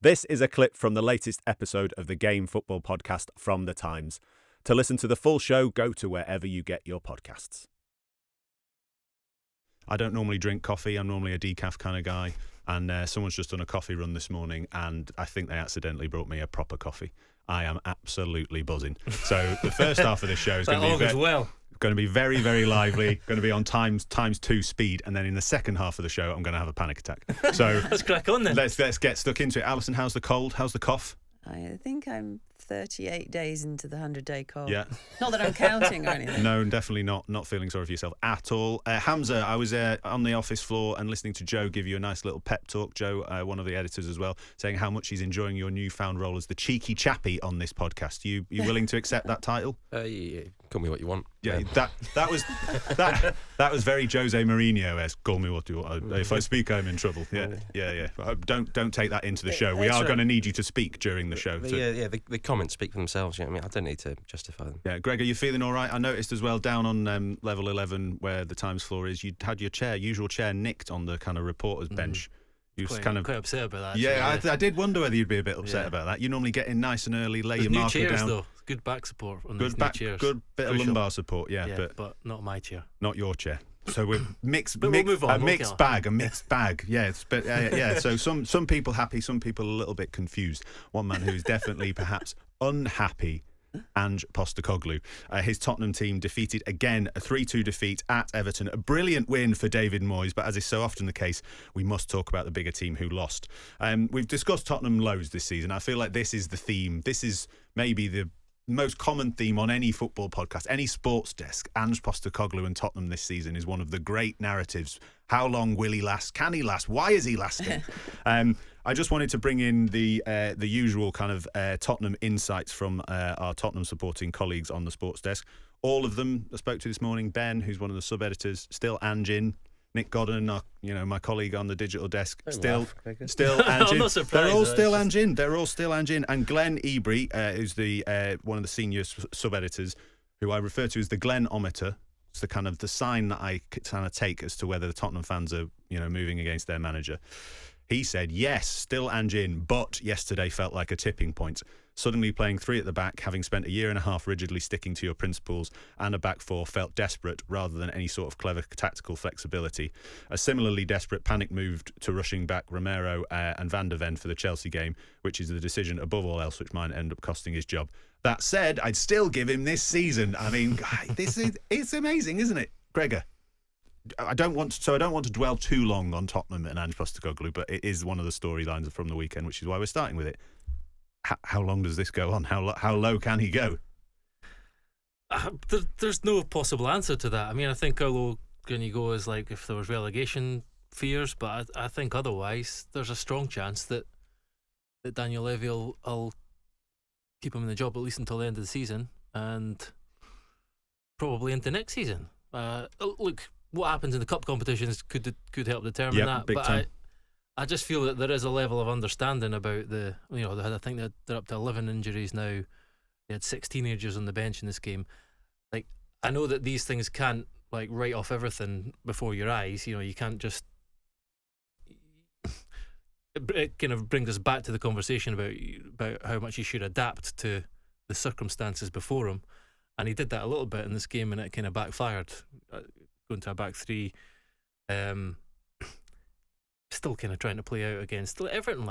This is a clip from the latest episode of the Game Football podcast from The Times. To listen to the full show, go to wherever you get your podcasts. I don't normally drink coffee. I'm normally a decaf kind of guy. And someone's just done a coffee run this morning, and I think they accidentally brought me a proper coffee. I am absolutely buzzing. So the first half of this show is going to be very, very lively, going to be on times 2 speed, and then in the second half of the show I'm going to have a panic attack. So let's crack on then. Let's get stuck into it. Alyson, how's the cold? How's the cough? I think I'm 38 days into the 100-day cold. Yeah. Not that I'm counting or anything. No, definitely not feeling sorry for yourself at all. Hamzah, I was on the office floor and listening to Joe give you a nice little pep talk. Joe, one of the editors as well, saying how much he's enjoying your newfound role as the cheeky chappy on this podcast. You willing to accept that title? Yeah. Call me what you want. Yeah, that was very Jose Mourinho-esque. Call me what you want. If I speak, I'm in trouble. Yeah. Don't take that into the show. We are going to need you to speak during the show. The comments speak for themselves. I mean, I don't need to justify them. Yeah, Greg, are you feeling all right? I noticed as well down on level 11 where the Times floor is, you had your usual chair nicked on the kind of reporters' bench. You quite upset about that. Yeah, I did wonder whether you'd be a bit upset about that. You normally get in nice and early, lay your marker chairs, down. Though. Good back support on these new chairs. Good bit of lumbar support, but not my chair. Not your chair. So we're mixed we'll move on, a mixed bag. Yeah, so some people happy, some people a little bit confused. One man who's definitely perhaps unhappy, Ange Postecoglou. His Tottenham team defeated again, a 3-2 defeat at Everton. A brilliant win for David Moyes, but as is so often the case, we must talk about the bigger team who lost. We've discussed Tottenham lows this season. I feel like this is the theme. This is maybe the most common theme on any football podcast, any sports desk. Ange Postecoglou and Tottenham this season is one of the great narratives. How long will he last? Can he last? Why is he lasting? I just wanted to bring in the usual kind of Tottenham insights from our Tottenham supporting colleagues on the sports desk. All of them I spoke to this morning. Ben, who's one of the sub-editors, still Ange in. Nick Godden, my colleague on the digital desk, still Ange. I'm not surprised. They're all still Ange in. They're all still Ange in. And Glenn Ebry, who's the one of the senior sub-editors, who I refer to as the Glenn-ometer. It's the kind of the sign that I kind of take as to whether the Tottenham fans are, moving against their manager. He said, yes, still Ange in, but yesterday felt like a tipping point. Suddenly playing 3 at the back, having spent a year and a half rigidly sticking to your principles, and a back 4 felt desperate rather than any sort of clever tactical flexibility. A similarly desperate panic moved to rushing back Romero and Van der Ven for the Chelsea game, which is the decision above all else which might end up costing his job. That said, I'd still give him this season. I mean, it's amazing, isn't it, Gregor? I don't want to dwell too long on Tottenham and Ange Postecoglou, but it is one of the storylines from the weekend, which is why we're starting with it. How long does this go on? How low can he go? There's no possible answer to that. I mean, I think how low can you go is like if there was relegation fears, but I think otherwise there's a strong chance that Daniel Levy will keep him in the job at least until the end of the season and probably into next season. Look, what happens in the cup competitions could help determine that. Big but time. I just feel that there is a level of understanding about I think they're up to 11 injuries now. They had 6 teenagers on the bench in this game. Like, I know that these things can't like write off everything before your eyes. You can't just. It kind of brings us back to the conversation about how much he should adapt to the circumstances before him, and he did that a little bit in this game, and it kind of backfired. Going to a back 3. Still kind of trying to play out against Everton.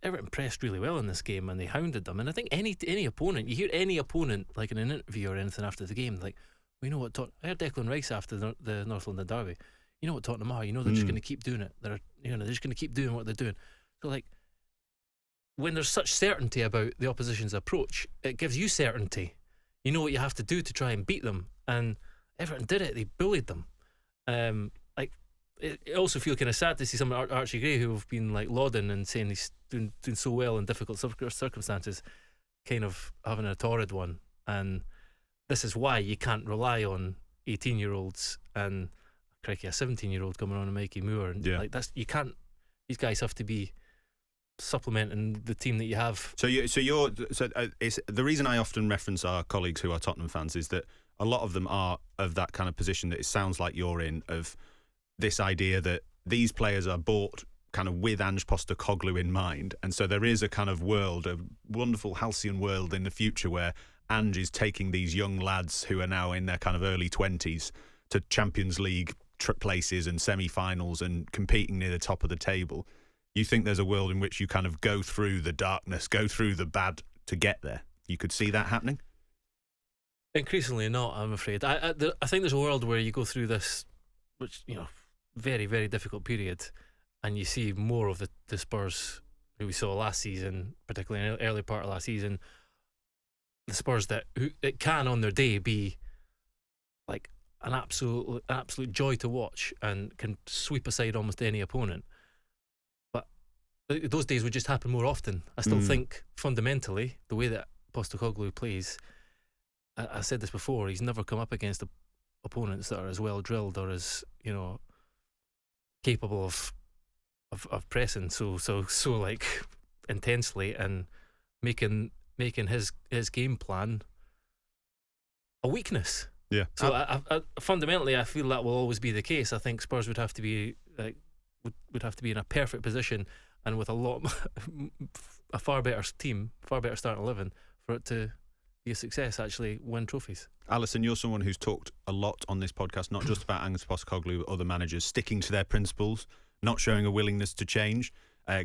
Everton pressed really well in this game and they hounded them. And I think any opponent, you hear any opponent like in an interview or anything after the game, like, we know what I heard Declan Rice after the North London derby. You know what Tottenham are. You know they're just going to keep doing it. They're just going to keep doing what they're doing. So like, when there's such certainty about the opposition's approach, it gives you certainty. You know what you have to do to try and beat them. And Everton did it. They bullied them. It also feel kind of sad to see someone like Archie Gray, who have been like lauding and saying he's doing so well in difficult circumstances, kind of having a torrid one. And this is why you can't rely on 18-year-olds and crikey, a 17-year-old coming on and Mikey Moore. And you can't. These guys have to be supplementing the team that you have. It's the reason I often reference our colleagues who are Tottenham fans is that a lot of them are of that kind of position that it sounds like you're in, of this idea that these players are bought kind of with Ange Postecoglou in mind. And so there is a kind of world, a wonderful halcyon world in the future where Ange is taking these young lads who are now in their kind of early 20s to Champions League places and semi-finals and competing near the top of the table. You think there's a world in which you kind of go through the darkness, go through the bad to get there? You could see that happening? Increasingly not, I'm afraid. I think there's a world where you go through this, which, very, very difficult period, and you see more of the Spurs who we saw last season, particularly in the early part of last season, the Spurs that it can on their day be like an absolute joy to watch and can sweep aside almost any opponent. But those days would just happen more often. I still think fundamentally the way that Postecoglou plays, I said this before, he's never come up against opponents that are as well drilled or as capable of pressing so like intensely and making his game plan a weakness. Yeah. So I fundamentally, I feel that will always be the case. I think Spurs would have to be would have to be in a perfect position and with a far better team, far better starting 11 for it to be a success. Actually, win trophies. Alyson, you're someone who's talked a lot on this podcast, not just about Ange Postecoglou, but other managers sticking to their principles, not showing a willingness to change.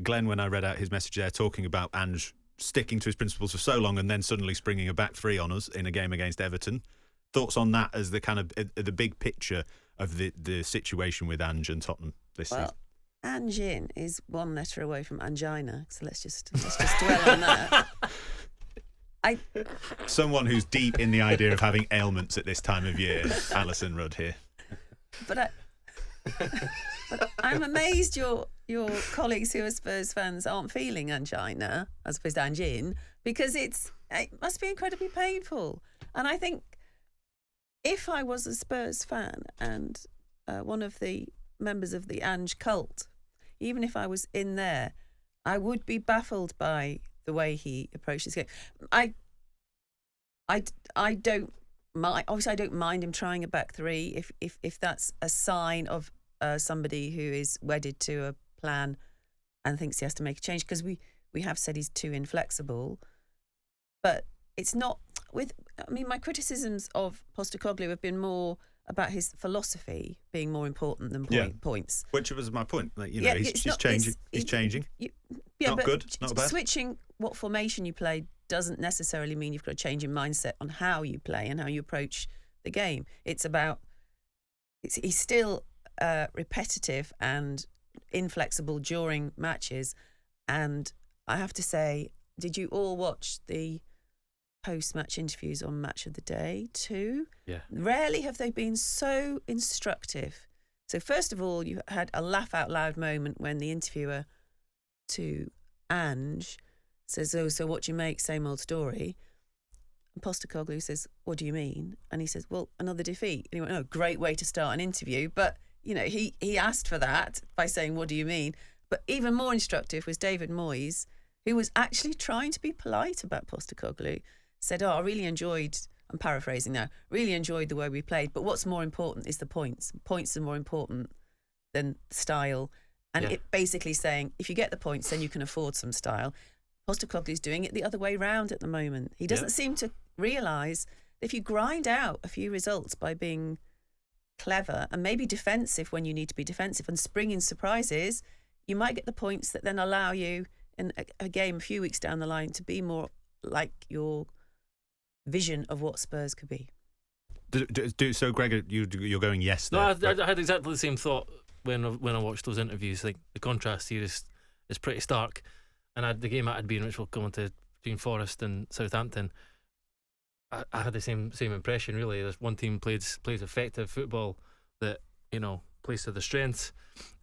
Glenn, when I read out his message there, talking about Ange sticking to his principles for so long and then suddenly springing a back three on us in a game against Everton. Thoughts on that as the kind of the big picture of the situation with Ange and Tottenham this season? Ange is one letter away from angina, so let's just dwell on that. Someone who's deep in the idea of having ailments at this time of year, Alyson Rudd here. But I'm amazed your colleagues who are Spurs fans aren't feeling angina as opposed to angine, because it must be incredibly painful. And I think if I was a Spurs fan and one of the members of the Ange cult, even if I was in there, I would be baffled by the way he approaches the game. I don't mind. Obviously, I don't mind him trying a back three if that's a sign of somebody who is wedded to a plan and thinks he has to make a change. Because we have said he's too inflexible, but it's not with. I mean, my criticisms of Postecoglou have been more about his philosophy being more important than points. Which was my point. Like, he's changing. He's changing. Not good. Not bad. Switching what formation you play doesn't necessarily mean you've got to change your mindset on how you play and how you approach the game. It's about he's still repetitive and inflexible during matches. And I have to say, did you all watch the post-match interviews on Match of the Day too? Yeah. Rarely have they been so instructive. So first of all, you had a laugh out loud moment when the interviewer to Ange says, "Oh, so what do you make? Same old story." And Postecoglou says, "What do you mean?" And he says, "Well, another defeat." And he went, "Oh, great way to start an interview." But, he asked for that by saying, "What do you mean?" But even more instructive was David Moyes, who was actually trying to be polite about Postecoglou. Said, "Oh, I really enjoyed," I'm paraphrasing now, "really enjoyed the way we played, but what's more important is the points. Points are more important than style." And it basically saying, if you get the points, then you can afford some style. Postecoglou's doing it the other way round at the moment. He doesn't seem to realise that if you grind out a few results by being clever and maybe defensive when you need to be defensive and springing surprises, you might get the points that then allow you in a game a few weeks down the line to be more like your vision of what Spurs could be. So, Gregor, you're going yes there. No, I had exactly the same thought when I watched those interviews. Like, the contrast here is pretty stark. And the game I had been, which we'll come on to, between Forest and Southampton, I had the same impression, really. There's one team plays effective football that, plays to the strengths,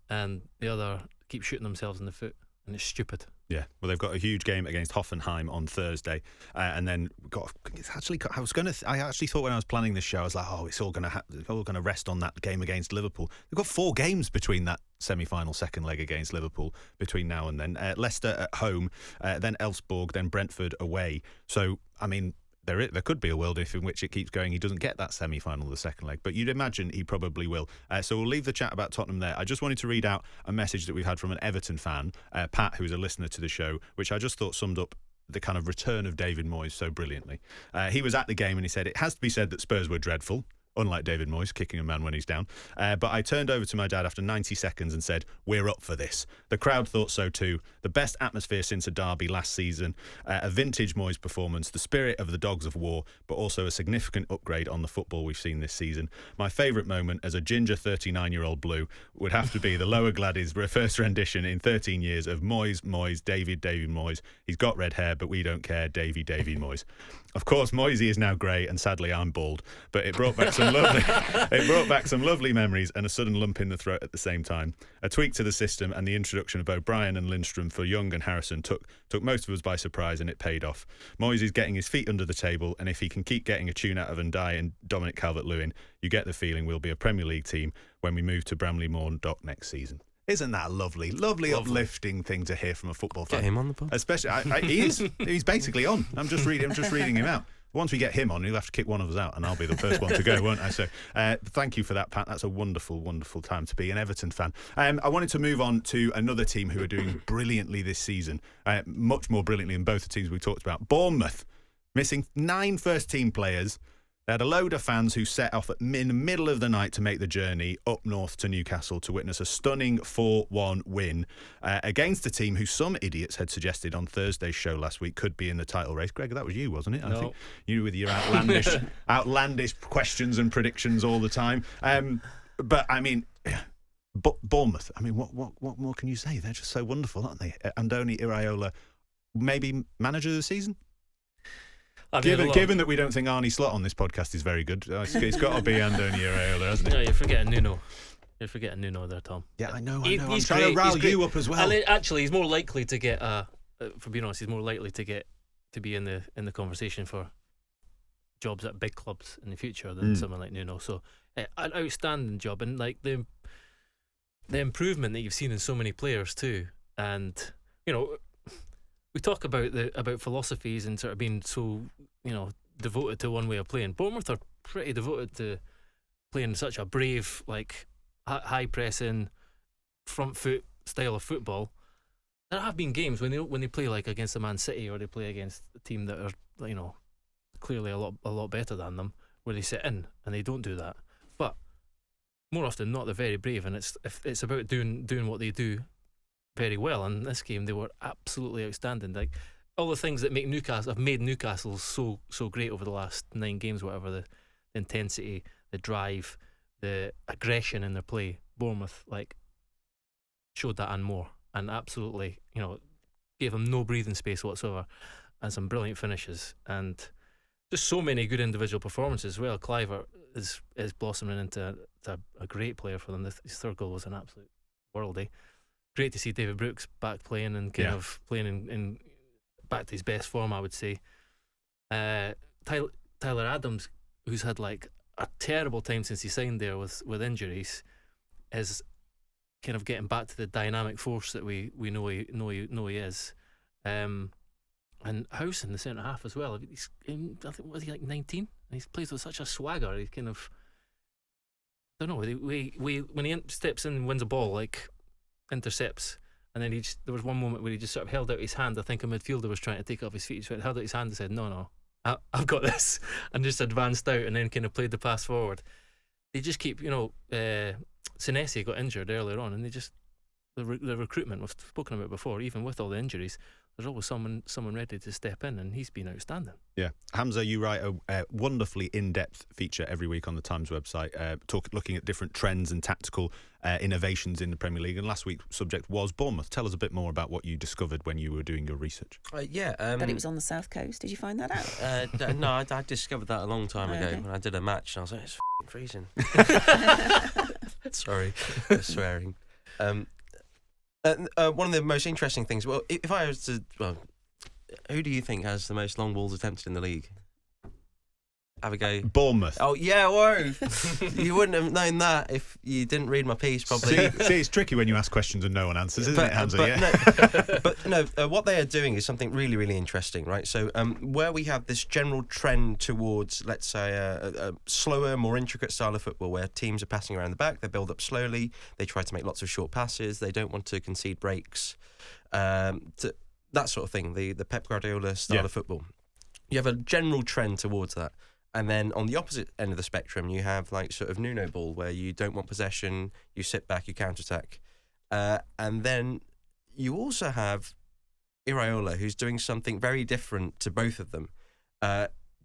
and the other keeps shooting themselves in the foot, and it's stupid. Yeah, well, they've got a huge game against Hoffenheim on Thursday, and then I actually thought when I was planning this show, I was like, oh, it's all going to rest on that game against Liverpool. They've got 4 games between that semi-final second leg against Liverpool between now and then. Leicester at home, then Elfsborg, then Brentford away. So, I mean, there could be a world if in which it keeps going he doesn't get that semi-final, the second leg, but you'd imagine he probably will. So we'll leave the chat about Tottenham there. I just wanted to read out a message that we've had from an Everton fan, Pat, who's a listener to the show, which I just thought summed up the kind of return of David Moyes so brilliantly. He was at the game and he said, "It has to be said that Spurs were dreadful, unlike David Moyes, kicking a man when he's down. But I turned over to my dad after 90 seconds and said, 'We're up for this.' The crowd thought so too. The best atmosphere since a derby last season. A vintage Moyes performance, the spirit of the Dogs of War, but also a significant upgrade on the football we've seen this season. My favourite moment as a ginger 39-year-old blue would have to be the Lower Gladys first rendition in 13 years of Moyes, David Moyes. He's got red hair, but we don't care, Davy Moyes. Of course, Moyesy is now grey, and sadly I'm bald, but it brought back some lovely memories and a sudden lump in the throat at the same time. A tweak to the system and the introduction of O'Brien and Lindstrom for Young and Harrison took most of us by surprise, and it paid off. Moyes is getting his feet under the table, and if he can keep getting a tune out of Ndiaye and Dominic Calvert-Lewin, you get the feeling we'll be a Premier League team when we move to Bramley Moore Dock next season." Isn't that lovely? Lovely, uplifting thing to hear from a football fan. Get him on the pod. Especially, he is. He's basically on. I'm just reading him out. Once we get him on, he'll have to kick one of us out, and I'll be the first one to go, won't I? So, thank you for that, Pat. That's a wonderful, wonderful time to be an Everton fan. I wanted to move on to another team who are doing brilliantly this season, much more brilliantly than both the teams we talked about. Bournemouth, missing 9 first-team players. They had a load of fans who set off in the middle of the night to make the journey up north to Newcastle to witness a stunning 4-1 win against a team who some idiots had suggested on Thursday's show last week could be in the title race. Greg, that was you, wasn't it? No. I think you with your outlandish questions and predictions all the time. But I mean, Bournemouth. I mean, what more can you say? They're just so wonderful, aren't they? Andoni Iraola, maybe manager of the season. Given that we don't think Arnie Slot on this podcast is very good, it's got to be Andoni Iraola, hasn't it? No, you're forgetting Nuno. You're forgetting Nuno there, Tom. Yeah, I know. He's I'm trying to rile you up as well. And actually, he's more likely to get. For being honest, he's more likely to be in the conversation for jobs at big clubs in the future than someone like Nuno. So, an outstanding job, and like the improvement that you've seen in so many players too, and we talk about philosophies and sort of being so devoted to one way of playing. Bournemouth are pretty devoted to playing such a brave, like high pressing, front foot style of football. There have been games when they play like against a Man City or they play against a team that are clearly a lot better than them, where they sit in and they don't do that. But more often than not, they're very brave, and it's about doing what they do very well. And in this game, they were absolutely outstanding. Like all the things that have made Newcastle so great over the last 9 games, whatever, the intensity, the drive, the aggression in their play. Bournemouth showed that and more, and absolutely gave them no breathing space whatsoever, and some brilliant finishes, and just so many good individual performances as well. Cliver is blossoming into a great player for them. His third goal was an absolute worldie. Great to see David Brooks back playing and of playing in back to his best form, I would say. Tyler Adams, who's had like a terrible time since he signed there with injuries, is kind of getting back to the dynamic force that we know he is. And House in the centre half as well. I think was he like 19? And he plays with such a swagger. He kind of, I don't know. When he steps in and wins a ball, like intercepts, and then there was one moment where he just sort of held out his hand. I think a midfielder was trying to take off his feet. He held out his hand and said, "No, I've got this," and just advanced out and then kind of played the pass forward. They just keep, Senesi got injured earlier on, and the recruitment we've spoken about before. Even with all the injuries, there's always someone ready to step in, and he's been outstanding. Yeah, Hamzah, you write a wonderfully in-depth feature every week on the Times website, looking at different trends and tactical innovations in the Premier League. And last week's subject was Bournemouth. Tell us a bit more about what you discovered when you were doing your research. But it was on the south coast. Did you find that out? No, I discovered that a long time ago when I did a match, and I was like, it's freezing. Sorry, swearing. One of the most interesting things. Well, if I was to, who do you think has the most long balls attempted in the league? have a go. Bournemouth. Oh yeah, whoa! You wouldn't have known that if you didn't read my piece, probably. See, it's tricky when you ask questions and no one answers, isn't it, Hamzah? What they are doing is something really, really interesting, right? So, where we have this general trend towards, let's say, a slower, more intricate style of football, where teams are passing around the back, they build up slowly, they try to make lots of short passes, they don't want to concede breaks, that sort of thing. The Pep Guardiola style of football. You have a general trend towards that. And then on the opposite end of the spectrum, you have like sort of Nuno ball, where you don't want possession, you sit back, you counter-attack. And then you also have Iraola, who's doing something very different to both of them.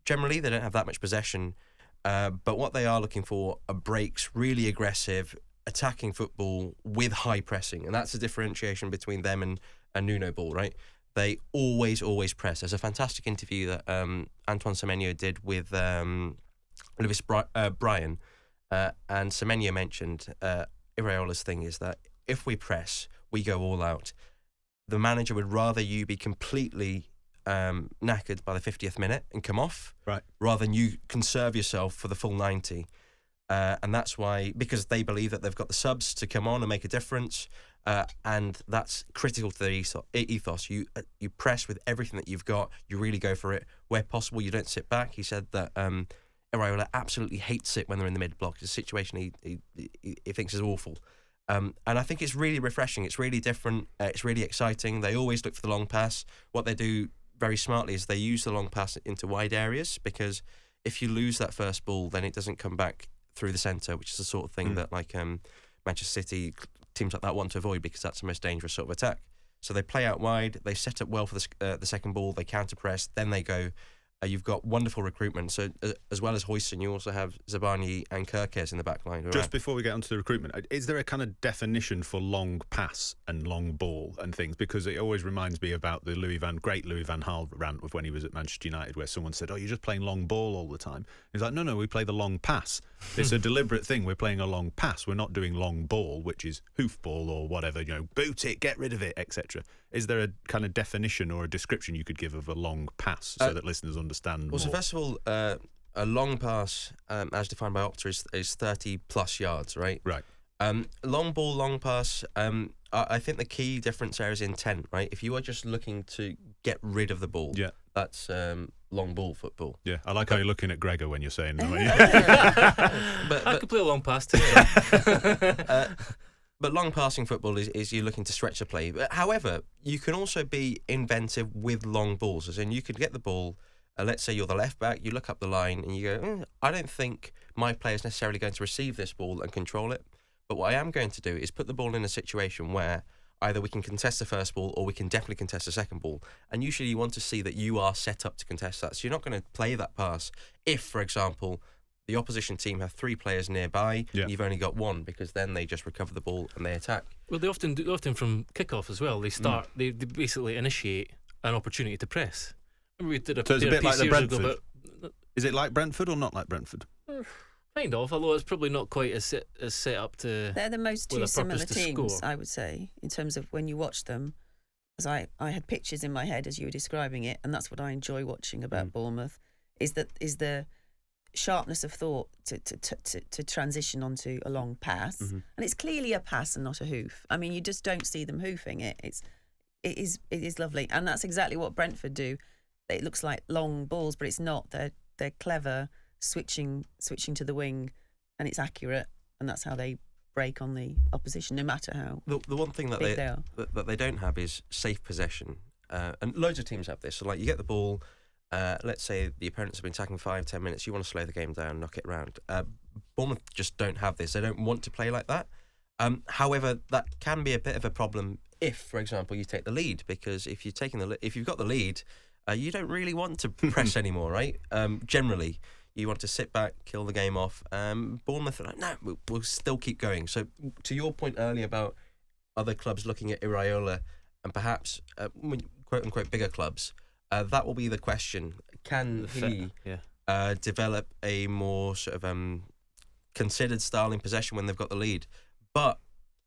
Generally, they don't have that much possession, but what they are looking for are breaks, really aggressive, attacking football with high pressing. And that's the differentiation between them and Nuno ball, right? They always press. There's a fantastic interview that Antoine Semenyo did with Lewis Bryan, and Semenyo mentioned Iraola's thing is that if we press, we go all out. The manager would rather you be completely knackered by the 50th minute and come off, right, rather than you conserve yourself for the full 90. And that's why, because they believe that they've got the subs to come on and make a difference. And that's critical to their ethos. You press with everything that you've got. You really go for it. Where possible, you don't sit back. He said that Iraola absolutely hates it when they're in the mid-block. It's a situation he thinks is awful. And I think it's really refreshing. It's really different. It's really exciting. They always look for the long pass. What they do very smartly is they use the long pass into wide areas, because if you lose that first ball, then it doesn't come back through the centre, which is the sort of thing that like Manchester City, teams like that want to avoid, because that's the most dangerous sort of attack. So they play out wide, they set up well for the second ball, they counter press, then they go. You've got wonderful recruitment. So as well as Hoyson, you also have Zabani and Kirkes in the back line. Just before we get onto the recruitment, is there a kind of definition for long pass and long ball and things? Because it always reminds me about the great Louis van Gaal rant of when he was at Manchester United, where someone said, "Oh, you're just playing long ball all the time." He's like, "No, we play the long pass. It's a deliberate thing. We're playing a long pass. We're not doing long ball, which is hoof ball or whatever. Boot it, get rid of it, etc." Is there a kind of definition or a description you could give of a long pass so that listeners understand more? So first of all, a long pass, as defined by Opta, is 30 plus yards, right? Right. Long ball, long pass. I think the key difference there is intent, right? If you are just looking to get rid of the ball, that's long ball football. Yeah, I like how you're looking at Gregor when you're saying that. I could play a long pass too. But long passing football is you looking to stretch the play. However, you can also be inventive with long balls. As in, you could get the ball, let's say you're the left back, you look up the line and you go, I don't think my player is necessarily going to receive this ball and control it. But what I am going to do is put the ball in a situation where either we can contest the first ball or we can definitely contest the second ball. And usually you want to see that you are set up to contest that. So you're not going to play that pass if, for example, the opposition team have 3 players nearby, and you've only got 1, because then they just recover the ball and they attack. Well, they often from kick-off as well. They start. They basically initiate an opportunity to press. Remember we did a bit like the Brentford. But is it like Brentford or not like Brentford? Kind of, although it's probably not quite as set up to. They're the most two similar teams, score. I would say, in terms of when you watch them. As I had pictures in my head as you were describing it, and that's what I enjoy watching about Bournemouth. Is the sharpness of thought to transition onto a long pass, and it's clearly a pass and not a hoof. I mean, you just don't see them hoofing it. It is lovely, and that's exactly what Brentford do. It looks like long balls, but it's not. They're clever, switching to the wing, and it's accurate, and that's how they break on the opposition, no matter how. The one thing that they don't have is safe possession, and loads of teams have this. So like you get the ball. Let's say the opponents have been attacking 5-10 minutes. You want to slow the game down, knock it round. Bournemouth just don't have this. They don't want to play like that. However, that can be a bit of a problem if, for example, you take the lead, because if you've got the lead, you don't really want to press anymore, right? Generally, you want to sit back, kill the game off. Bournemouth are like, no, we'll still keep going. So to your point earlier about other clubs looking at Iraola and perhaps quote unquote bigger clubs. That will be the question. Can he develop a more sort of considered style in possession when they've got the lead? But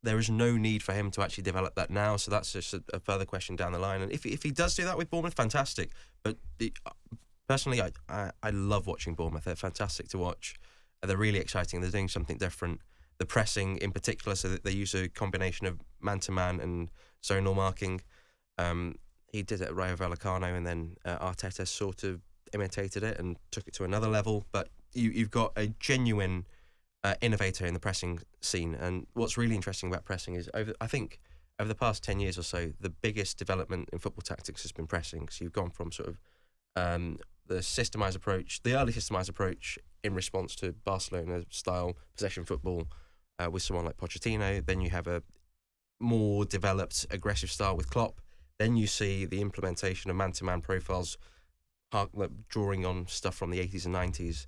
there is no need for him to actually develop that now, so that's just a further question down the line. And if he does do that with Bournemouth, fantastic. But personally, I love watching Bournemouth. They're fantastic to watch. They're really exciting. They're doing something different. The pressing in particular, so that they use a combination of man-to-man and zonal marking. He did it at Rayo Vallecano, and then Arteta sort of imitated it and took it to another level. But you've got a genuine innovator in the pressing scene. And what's really interesting about pressing is, I think over the past 10 years or so, the biggest development in football tactics has been pressing. So you've gone from sort of the systemised approach, the early systemised approach in response to Barcelona-style possession football with someone like Pochettino. Then you have a more developed, aggressive style with Klopp. Then you see the implementation of man-to-man profiles, drawing on stuff from the 80s and 90s,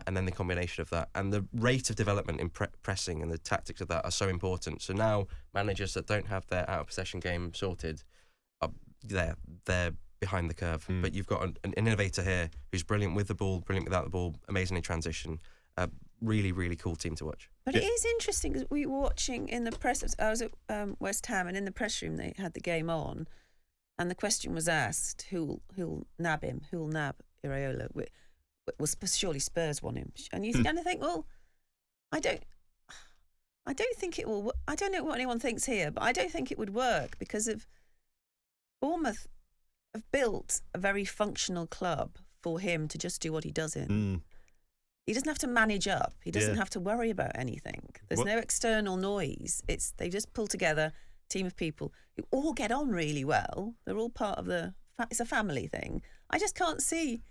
and then the combination of that. And the rate of development in pressing and the tactics of that are so important. So now managers that don't have their out-of-possession game sorted, they're behind the curve. But you've got an innovator here who's brilliant with the ball, brilliant without the ball, amazing in transition. Really, really cool team to watch. But it is interesting because we were watching in the press. I was at West Ham, and in the press room they had the game on, and the question was asked: who'll nab him? Who'll nab Iraola? Well, surely Spurs want him. And you kind of think, well, I don't think it will. I don't know what anyone thinks here, but I don't think it would work because of Bournemouth have built a very functional club for him to just do what he does in. He doesn't have to manage up. He doesn't have to worry about anything. There's no external noise. They just pull together a team of people who all get on really well. They're all part of it's a family thing. I just can't see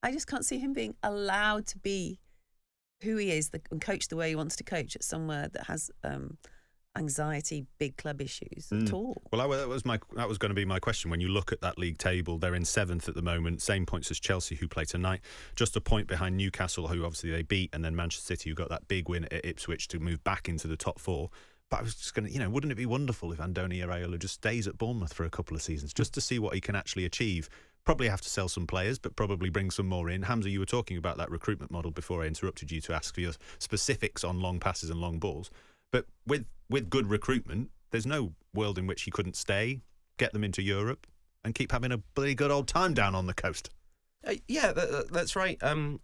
him being allowed to be who he is and coach the way he wants to coach at somewhere that has anxiety, big club issues at all. Well, that was going to be my question. When you look at that league table, they're in 7th at the moment, same points as Chelsea, who play tonight, just a point behind Newcastle, who obviously they beat, and then Manchester City, who got that big win at Ipswich to move back into the top 4. But I was just going to, wouldn't it be wonderful if Andoni Iraola just stays at Bournemouth for a couple of seasons, just to see what he can actually achieve? Probably have to sell some players, but probably bring some more in. Hamzah, you were talking about that recruitment model before I interrupted you to ask for your specifics on long passes and long balls. But with good recruitment, there's no world in which he couldn't stay, get them into Europe, and keep having a bloody good old time down on the coast. That's right. I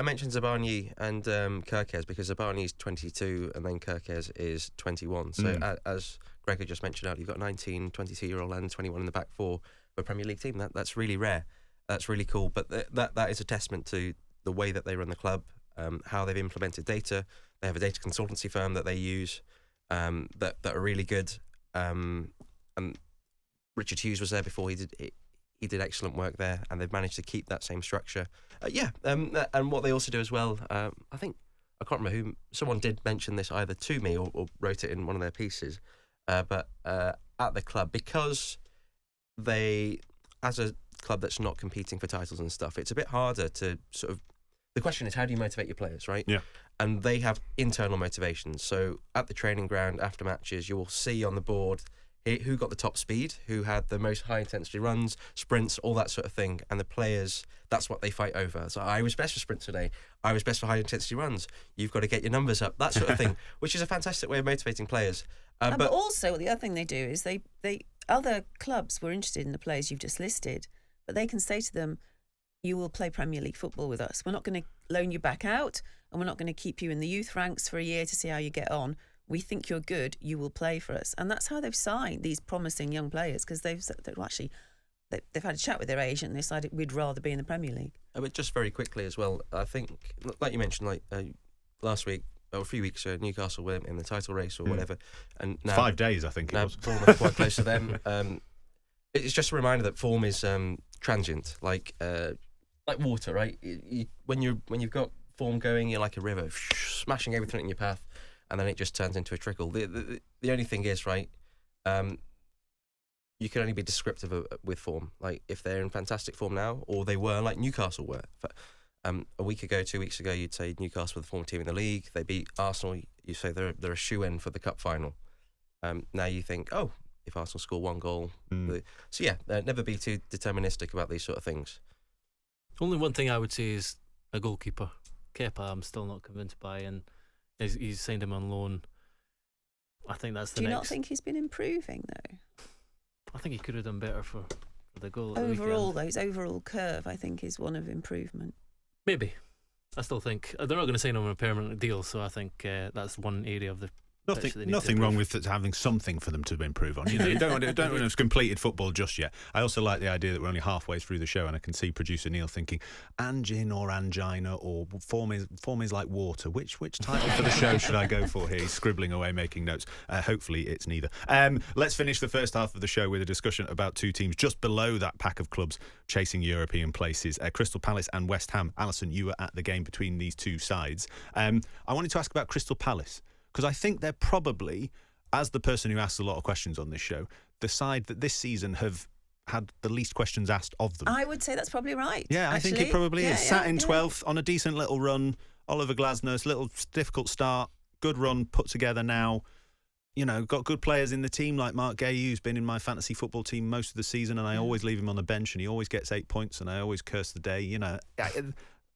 mentioned Zabani and Kirkes because Zabani's 22 and then Kirkes is 21. So as Gregor just mentioned earlier, you've got 19, 22-year-old and 21 in the back 4 for a Premier League team. That's really rare. That's really cool. But that is a testament to the way that they run the club, how they've implemented data. They have a data consultancy firm that they use that are really good. And Richard Hughes was there before. He did excellent work there, and they've managed to keep that same structure. And what they also do as well, I can't remember who, someone did mention this either to me or wrote it in one of their pieces, but at the club, because they, as a club that's not competing for titles and stuff, it's a bit harder to sort of, the question is, how do you motivate your players, right? Yeah. And they have internal motivations. So at the training ground, after matches, you will see on the board who got the top speed, who had the most high-intensity runs, sprints, all that sort of thing. And the players, that's what they fight over. So I was best for sprints today. I was best for high-intensity runs. You've got to get your numbers up, that sort of thing, which is a fantastic way of motivating players. But also, the other thing they do is they other clubs were interested in the players you've just listed, but they can say to them, you will play Premier League football with us. We're not going to loan you back out, and we're not going to keep you in the youth ranks for a year to see how you get on. We think you're good, you will play for us. And that's how they've signed these promising young players, because they've had a chat with their agent and they decided we'd rather be in the Premier League. But just very quickly as well, I think, like you mentioned, last week, or a few weeks ago, Newcastle were in the title race or whatever. And now 5 days, I think it was. Bournemouth quite close to them. It's just a reminder that form is transient, like water, right? When you've got form going, you're like a river, smashing everything in your path, and then it just turns into a trickle. The only thing is, right, you can only be descriptive with form. Like, if they're in fantastic form now, or they were like Newcastle were. A week ago, 2 weeks ago, you'd say Newcastle were the former team in the league. They beat Arsenal. You say they're a shoe-in for the cup final. Now you think, oh, if Arsenal score one goal. Never be too deterministic about these sort of things. Only one thing I would say is a goalkeeper. Kepa, I'm still not convinced by, and he's signed him on loan. I think that's the Do you next. not think he's been improving, though? I think he could have done better for The goal at the Overall, weekend. though, his overall curve, I think, is one of improvement. Maybe. I still think they're not going to sign him on a permanent deal, so I think that's one area of the pitch that they need Nothing to wrong improve. with having something for them to improve on. You know, you don't want to have completed football just yet. I also like the idea that we're only halfway through the show, and I can see producer Neil thinking, angin or angina or form is like water. Which title for the show should I go for here? He's scribbling away, making notes. Hopefully it's neither. Let's finish the first half of the show with a discussion about two teams just below that pack of clubs chasing European places. Crystal Palace and West Ham. Alyson, you were at the game between these two sides. I wanted to ask about Crystal Palace, because I think they're probably, as the person who asks a lot of questions on this show, the side that this season have had the least questions asked of them. I would say that's probably right. Yeah, I think it probably is. Sat in 12th on a decent little run. Oliver Glasner's little difficult start, good run put together now. You know, got good players in the team like Mark Gay, who's been in my fantasy football team most of the season, and I always leave him on the bench, and he always gets 8 points, and I always curse the day. You know,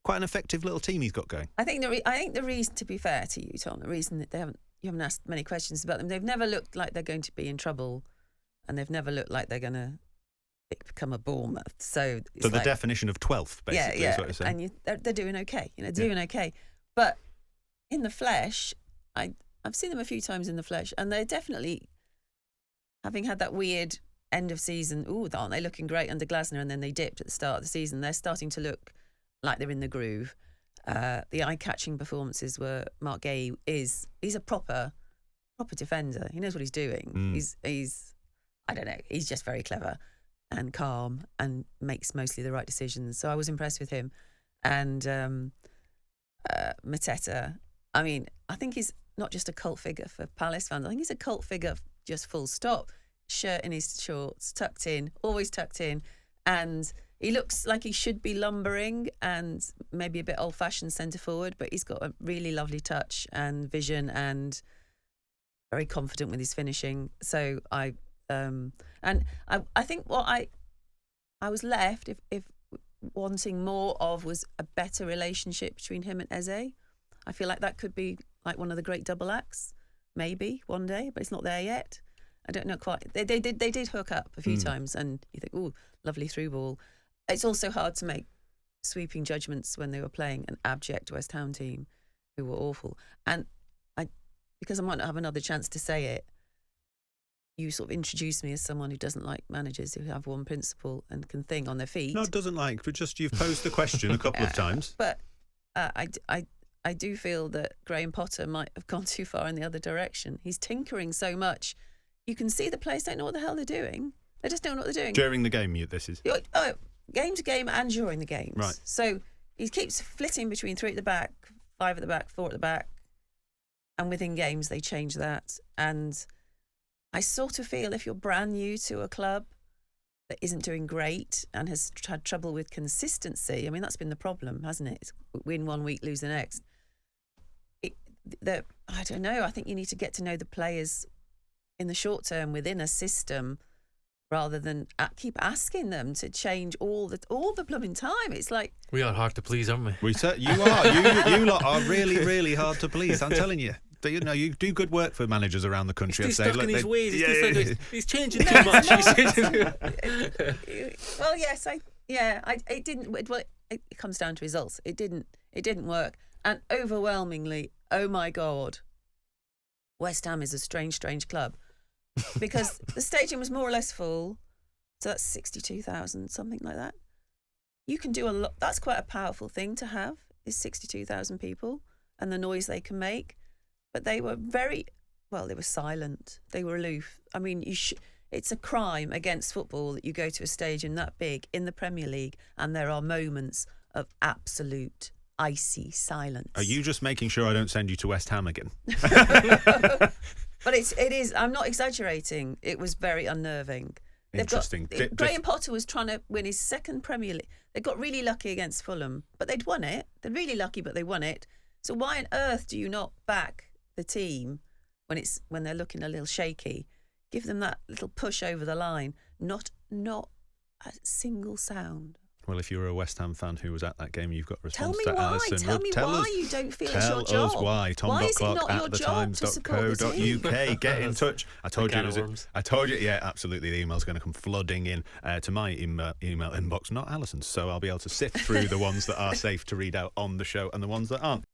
quite an effective little team he's got going. I think the reason, to be fair to you, Tom, the reason that you haven't asked many questions about them, they've never looked like they're going to be in trouble, and they've never looked like they're going to become a Bournemouth. So the definition of 12th, basically, is what you're saying. And they're doing okay. You know, doing okay. But in the flesh, I've seen them a few times in the flesh, and they're definitely, having had that weird end of season, aren't they looking great under Glasner, and then they dipped at the start of the season. They're starting to look like they're in the groove. The eye-catching performances were Mark Gay he's a proper defender. He knows what he's doing. He's I don't know, he's just very clever and calm and makes mostly the right decisions. So I was impressed with him. And Mateta, I mean, I think he's not just a cult figure for Palace fans. I think he's a cult figure just full stop. Shirt in his shorts, tucked in, always tucked in. And he looks like he should be lumbering and maybe a bit old-fashioned centre forward, but he's got a really lovely touch and vision and very confident with his finishing. So I think what I was left if wanting more of was a better relationship between him and Eze. I feel like that could be like one of the great double acts, maybe one day, but it's not there yet. I don't know quite. They did hook up a few times, and you think, lovely through ball. It's also hard to make sweeping judgments when they were playing an abject West Ham team who were awful. And because I might not have another chance to say it, you sort of introduce me as someone who doesn't like managers who have one principle and can think on their feet. No, doesn't like, but just you've posed the question a couple of times. But I do feel that Graham Potter might have gone too far in the other direction. He's tinkering so much. You can see the players don't know what the hell they're doing. They just don't know what they're doing. During the game, this is. Game to game and during the games. Right. So he keeps flitting between 3 at the back, 5 at the back, 4 at the back. And within games, they change that. And I sort of feel if you're brand new to a club that isn't doing great and has had trouble with consistency, I mean, that's been the problem, hasn't it? It's win one week, lose the next. I don't know. I think you need to get to know the players in the short term within a system rather than keep asking them to change all the blooming time. It's like... We are hard to please, aren't we? You are. You lot are really, really hard to please. I'm telling you. You know, you do good work for managers around the country. He's stuck in his ways. He's changing too much. Well, yes, it didn't. Well, it comes down to results. It didn't work, and overwhelmingly, oh my God, West Ham is a strange club, because the stadium was more or less full, so that's 62,000, something like that. You can do a lot. That's quite a powerful thing to have, is 62,000 people and the noise they can make. But they were they were silent. They were aloof. I mean, it's a crime against football that you go to a stadium that big in the Premier League and there are moments of absolute icy silence. Are you just making sure I don't send you to West Ham again? But it is. I'm not exaggerating. It was very unnerving. Interesting. Graham Potter was trying to win his second Premier League. They got really lucky against Fulham, but they'd won it. They're really lucky, but they won it. So why on earth do you not back the team when they're looking a little shaky? Give them that little push over the line. Not a single sound Well, if you were a West Ham fan who was at that game, you've got a Tell response me to why. Alyson. Tell me Tell why us, you don't feel it's your Tell job. us why. Why is it not your job to support the team? tom.clark@thetimes.co.uk. Get in touch. I told you it was. Worms. I told you. Yeah, absolutely. The email's going to come flooding in to my email inbox, not Alyson's. So I'll be able to sift through the ones that are safe to read out on the show and the ones that aren't.